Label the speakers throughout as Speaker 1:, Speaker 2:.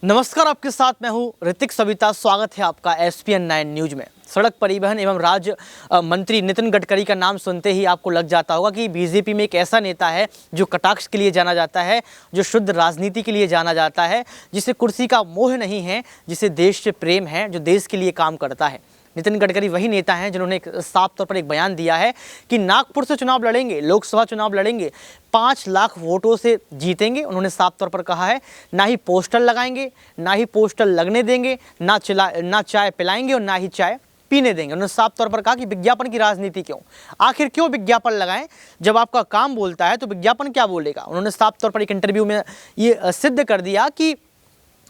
Speaker 1: नमस्कार, आपके साथ मैं हूं ऋतिक सविता। स्वागत है आपका SPN9 न्यूज में। सड़क परिवहन एवं राज्य मंत्री नितिन गडकरी का नाम सुनते ही आपको लग जाता होगा कि बीजेपी में एक ऐसा नेता है जो कटाक्ष के लिए जाना जाता है, जो शुद्ध राजनीति के लिए जाना जाता है, जिसे कुर्सी का मोह नहीं है, जिसे देश से प्रेम है, जो देश के लिए काम करता है। नितिन गडकरी वही नेता हैं जिन्होंने साफ तौर पर एक बयान दिया है कि नागपुर से चुनाव लड़ेंगे, लोकसभा चुनाव लड़ेंगे, 5 लाख वोटों से जीतेंगे। उन्होंने साफ तौर पर कहा है, ना ही पोस्टर लगाएंगे, ना ही पोस्टर लगने देंगे, ना चाय पिलाएंगे और ना ही चाय पीने देंगे। उन्होंने साफ तौर पर कहा कि विज्ञापन की राजनीति क्यों, आखिर क्यों विज्ञापन लगाएं जब आपका काम बोलता है तो विज्ञापन क्या बोलेगा। उन्होंने साफ तौर पर एक इंटरव्यू में ये सिद्ध कर दिया कि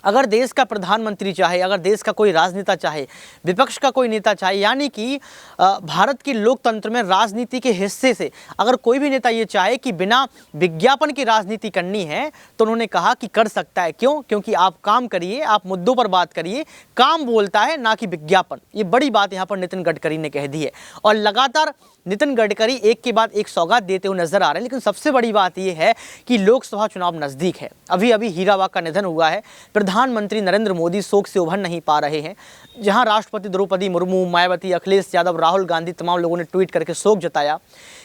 Speaker 1: अगर देश का प्रधानमंत्री चाहे, अगर देश का कोई राजनेता चाहे, विपक्ष का कोई नेता चाहे, यानी कि भारत के लोकतंत्र में राजनीति के हिस्से से अगर कोई भी नेता ये चाहे कि बिना विज्ञापन की राजनीति करनी है तो उन्होंने कहा कि कर सकता है। क्यों? क्योंकि आप काम करिए, आप मुद्दों पर बात करिए, काम बोलता है ना कि विज्ञापन। ये बड़ी बात यहाँ पर नितिन गडकरी ने कह दी है और लगातार नितिन गडकरी एक के बाद एक सौगात देते हुए नजर आ रहे हैं। लेकिन सबसे बड़ी बात यह है कि लोकसभा चुनाव नजदीक है। अभी अभी हीराबा का निधन हुआ है। प्रधानमंत्री नरेंद्र मोदी शोक से उभर नहीं पा रहे हैं। जहां राष्ट्रपति द्रौपदी मुर्मू, मायावती, अखिलेश यादव, राहुल गांधी, तमाम लोगों ने ट्वीट करके शोक जताया।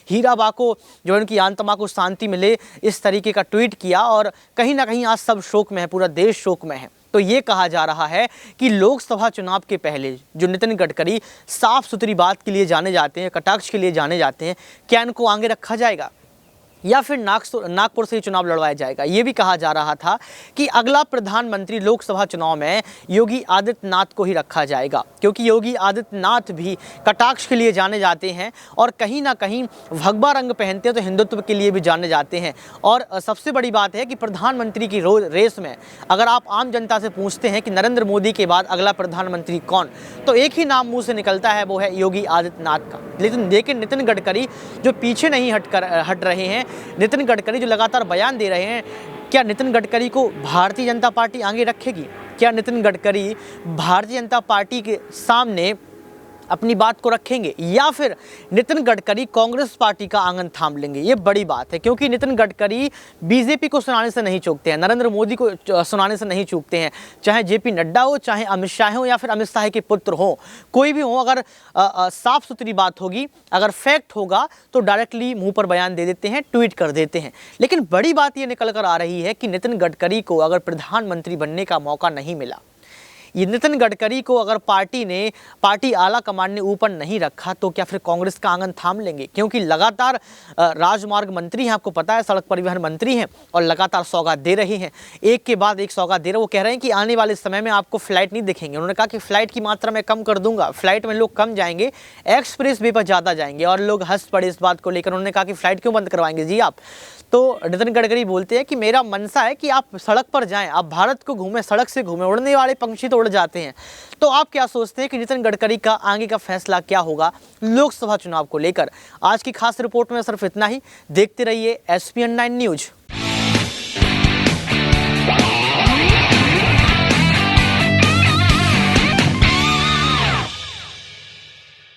Speaker 1: हीराबा को जो उनकी आत्मा को शांति मिले इस तरीके का ट्वीट किया और कहीं ना कहीं आज सब शोक में है, पूरा देश शोक में है। तो ये कहा जा रहा है कि लोकसभा चुनाव के पहले जो नितिन गडकरी साफ सुथरी बात के लिए जाने जाते हैं, कटाक्ष के लिए जाने जाते हैं, क्या इनको आगे रखा जाएगा या फिर नागपुर से ही चुनाव लड़वाया जाएगा। ये भी कहा जा रहा था कि अगला प्रधानमंत्री लोकसभा चुनाव में योगी आदित्यनाथ को ही रखा जाएगा, क्योंकि योगी आदित्यनाथ भी कटाक्ष के लिए जाने जाते हैं और कहीं ना कहीं भगवा रंग पहनते हैं तो हिंदुत्व के लिए भी जाने जाते हैं। और सबसे बड़ी बात है कि प्रधानमंत्री की रेस में अगर आप आम जनता से पूछते हैं कि नरेंद्र मोदी के बाद अगला प्रधानमंत्री कौन, तो एक ही नाम मुँह से निकलता है, वो है योगी आदित्यनाथ का। लेकिन नितिन गडकरी जो पीछे नहीं हट रहे हैं, नितिन गडकरी जो लगातार बयान दे रहे हैं, क्या नितिन गडकरी को भारतीय जनता पार्टी आगे रखेगी? क्या नितिन गडकरी भारतीय जनता पार्टी के सामने अपनी बात को रखेंगे या फिर नितिन गडकरी कांग्रेस पार्टी का आंगन थाम लेंगे? ये बड़ी बात है, क्योंकि नितिन गडकरी बीजेपी को सुनाने से नहीं चूकते हैं, नरेंद्र मोदी को सुनाने से नहीं चूकते हैं। चाहे जेपी नड्डा हो, चाहे अमित शाह हो या फिर अमित शाह के पुत्र हो, कोई भी हो, अगर साफ सुथरी बात होगी, अगर फैक्ट होगा तो डायरेक्टली मुंह पर बयान दे देते हैं, ट्वीट कर देते हैं। लेकिन बड़ी बात ये निकल कर आ रही है कि नितिन गडकरी को अगर प्रधानमंत्री बनने का मौका नहीं मिला, ये नितिन गडकरी को अगर पार्टी आला कमान ने ऊपर नहीं रखा, तो क्या फिर कांग्रेस का आंगन थाम लेंगे? क्योंकि लगातार राजमार्ग मंत्री हैं, आपको पता है, सड़क परिवहन मंत्री हैं और लगातार सौगात दे रहे हैं, एक के बाद एक सौगात दे रहे हैं। वो कह रहे हैं कि आने वाले समय में आपको फ्लाइट नहीं दिखेंगे। उन्होंने कहा कि फ्लाइट की मात्रा मैं कम कर दूंगा, फ्लाइट में लोग कम जाएंगे, एक्सप्रेस वे पर ज़्यादा जाएंगे। और लोग हंस पड़े इस बात को लेकर। उन्होंने कहा कि फ्लाइट क्यों बंद करवाएंगे जी आप? तो नितिन गडकरी बोलते हैं कि मेरा मनसा है कि आप सड़क पर जाएं, आप भारत को घूमें, सड़क से घूमें, उड़ने वाले पंछी तो उड़ जाते हैं। तो आप क्या सोचते हैं कि नितिन गडकरी का आगे का फैसला क्या होगा लोकसभा चुनाव को लेकर? आज की खास रिपोर्ट में सिर्फ इतना ही। देखते रहिए SPN9 न्यूज।